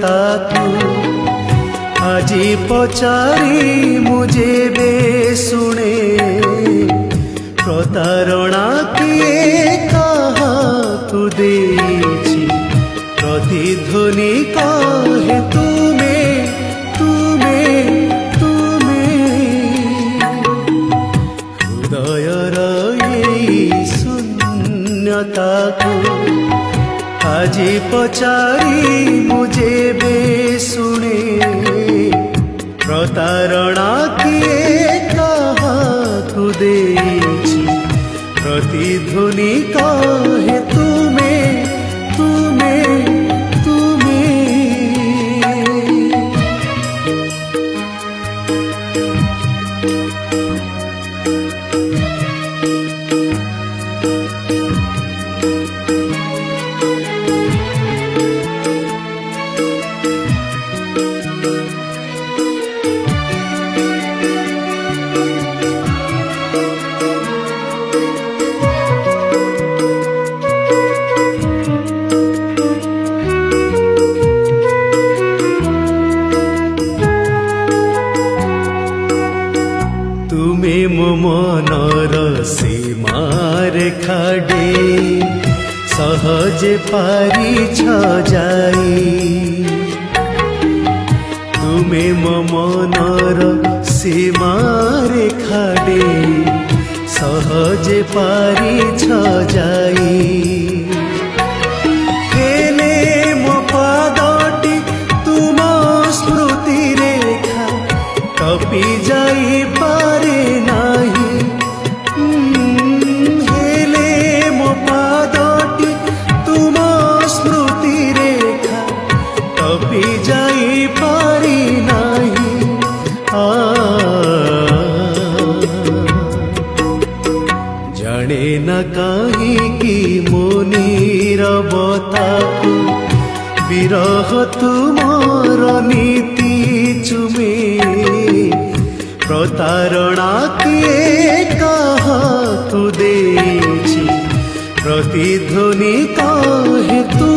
ଶୂନ୍ୟତାକୁ ଆଜି ପଚାରି ମୁଁ ଯେବେ ଶୁଣେ ପ୍ରତାରଣା କିଏ କାହାକୁ ଦେଇଛି ପ୍ରତିଧ୍ୱନି କହେ ତୁମେ ତୁମେ ତୁମେ ହୃଦୟର ଏଇ ଶୂନ୍ୟତାକୁ ଆଜି ପଚାରି ମୁଁ ଯେବେ ଶୁଣେ ପ୍ରତାରଣା କିଏ କାହାକୁ ଦେଇଛି ପ୍ରତିଧ୍ୱନି କହେ ତୁମେ ତୁମେ ତୁମେ ତୁମେ ମୋ ମନର ସୀମାରେଖା ଡେଇଁ ସହଜେ ପାରିଛ ଯାଇ ତୁମେ ମୋ ମନର ସୀମାରେଖା ଡେଇଁ ସହଜେ ପାରିଛ ଯାଇ ହେଲେ ମୋ ପାଦଟି ତୁମ ସ୍ମୃତି ରେଖା ଟପି ଯାଇପାରେ ନାହିଁ ହେଲେ ମୋ ପାଦଟି ତୁମ ସ୍ମୃତି ରେଖା ଟପି ଯାଇପାରି ନାହିଁ ଜାଣେ ନା କାହିଁକି ମୋ ନୀରବତାକୁ ବିରହ ତୁମର ନୀତି ଚୁମେ ପ୍ରତାରଣା କିଏ କାହାକୁ ଦେଇଛି ପ୍ରତିଧ୍ୱନି କହେ ତୁ